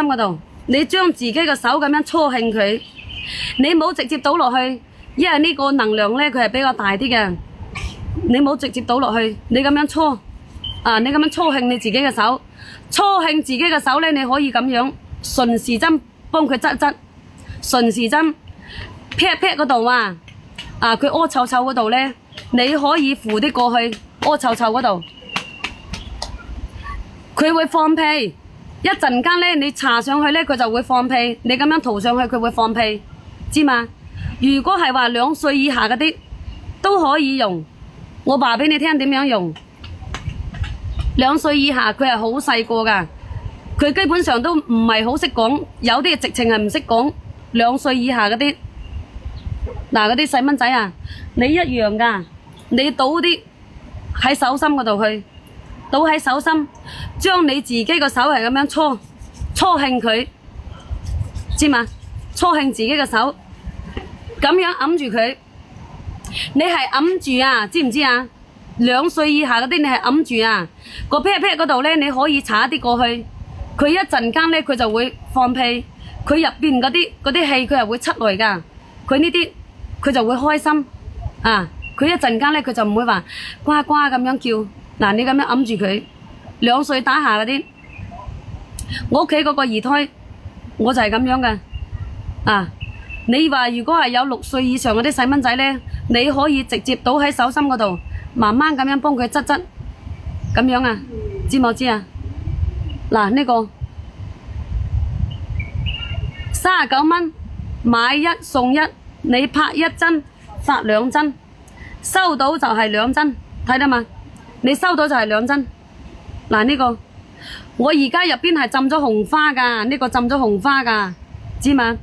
嗰度，你將自己嘅手咁樣搓興佢，你冇直接倒落去，因為呢個能量咧佢係比較大啲嘅，你冇直接倒落去，你咁樣搓，你咁樣搓興你自己嘅手，搓興自己嘅手咧，你可以咁樣順時針幫佢側，順時針劈嗰度佢屙臭臭嗰度咧，你可以扶啲過去屙臭臭嗰度，佢會放屁。一陣間咧，你搽上去咧，佢就會放屁。你咁樣塗上去，佢會放屁，知嘛？如果係話2歲以下嗰啲都可以用，我話俾你聽點樣用。2歲以下佢係好細個噶，佢基本上都唔係好識講，有啲直情係唔識講。2歲以下嗰啲，嗱嗰啲細蚊仔啊，你一樣噶，你倒啲喺手心嗰度去。倒喺手心，將你自己個手係咁樣搓興佢，知嘛？搓興自己個手，咁樣揞住佢。你係揞住啊，知唔知啊？2歲以下嗰啲你係揞住啊。個屁嗰度咧，你可以搽一啲過去，佢一陣間咧佢就會放屁，佢入邊嗰啲氣佢係會出嚟噶。佢呢啲佢就會開心佢一陣間咧佢就唔會話呱呱咁樣叫。嗱，你咁樣揞住佢，2歲打下嗰啲，我屋企嗰個2胎，我就係咁樣嘅。你話如果係有6歲以上嗰啲細蚊仔咧，你可以直接倒喺手心嗰度，慢慢咁樣幫佢側，咁樣啊，知冇知啊？嗱，呢個39蚊買1送1，你拍1針發2針，收到就係2針，睇得嘛？你收到就係2針。嗱，呢個我而家入邊係浸咗紅花噶，呢個浸咗紅花噶，知嘛？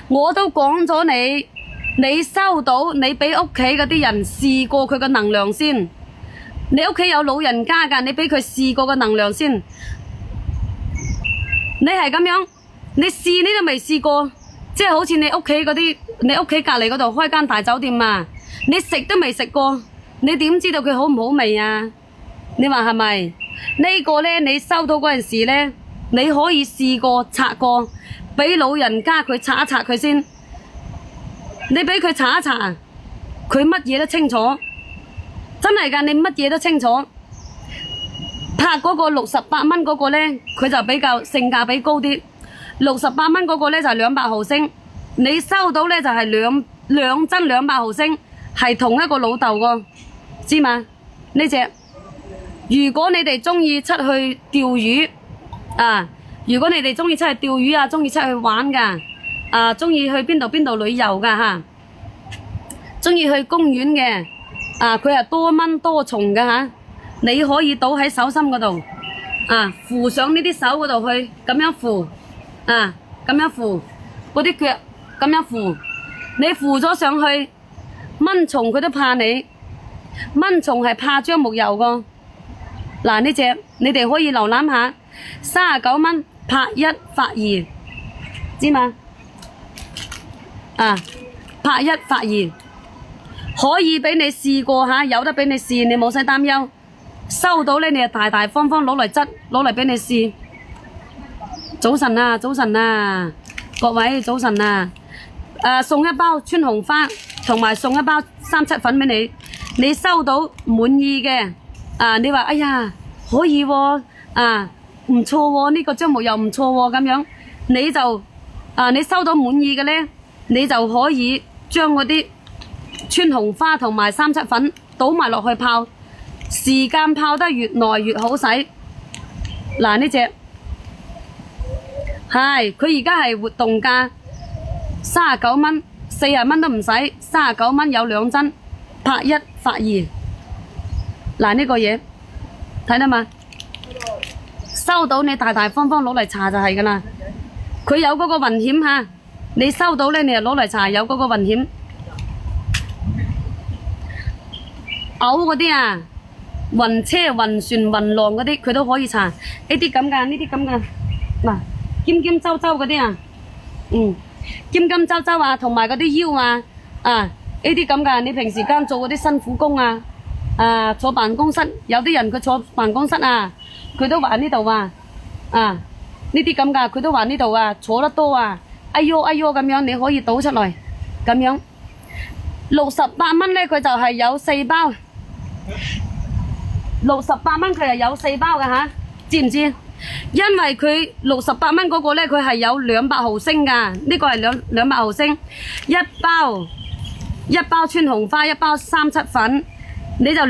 我都講咗你收到，你俾屋企嗰啲人試過佢個能量先。你屋企有老人家噶，你俾佢試過個能量先。你係咁樣，你試你都未試過，即係好似你屋企嗰啲，你屋企隔籬嗰度開間大酒店啊，你食都未食過。你點知道佢好唔好味啊？你話係咪？呢個呢，你收到嗰陣時呢，你可以試過擦過，俾老人家佢擦一擦佢先。你俾佢擦一擦，佢乜嘢都清楚，真係㗎，你乜嘢都清楚。拍嗰個68蚊嗰個呢，佢就比較性價比高啲。68蚊嗰個呢就係200毫升，你收到呢就係兩針200毫升，係同一個老豆個。知嘛？呢隻如果你哋中意出去釣魚如果你哋中意出去釣魚啊，中意出去玩噶中意去邊度旅遊噶中意去公園嘅佢係多蚊多蟲噶你可以倒喺手心嗰度扶上呢啲手嗰度去，咁樣扶咁樣扶嗰啲腳，咁樣扶，你扶咗上去，蚊蟲佢都怕你。蚊蟲係怕樟木油個。嗱，呢隻你哋可以瀏覽下，39蚊拍1發2，知嘛？拍1發2，可以俾你試過有得俾你試，你冇使擔憂。收到呢，你就大大方方攞嚟執，攞嚟俾你試。早晨啊，早晨啊，各位早晨啊！送一包川紅花，同埋送一包3七粉俾你。你收到滿意嘅你話哎呀可以喎唔錯喎，呢個樟木又唔錯喎，咁樣你就你收到滿意嘅呢，你就可以將嗰啲川紅花同埋3七粉倒埋落去泡，時間泡得越耐越好使。嗱，呢隻係佢而家係活動價39蚊，40蚊都唔使，39蚊有2針。拍1發2，嗱，呢個嘢睇得嘛？收到你大大方方攞嚟搽就係噶啦。佢有嗰個雲險你收到呢，你就攞嚟搽，有嗰個雲險。嘔嗰啲暈車、暈船、暈浪嗰啲，佢都可以搽。呢啲咁噶，呢啲咁噶，嗱，尖尖周周嗰啲尖尖周周同埋嗰啲腰呢啲咁噶，你平時間做嗰啲辛苦工坐辦公室，有啲人佢坐辦公室佢都話呢度啊，呢啲咁噶，佢都話呢度啊，坐得多啊，哎喲哎喲咁樣，你可以倒出嚟，咁樣68蚊咧，佢就係有4包，68蚊佢係有4包噶吓，知唔知？因為佢68蚊嗰個咧，佢係有200毫升噶，呢個係200毫升，一包川紅花，一包三七粉，你就。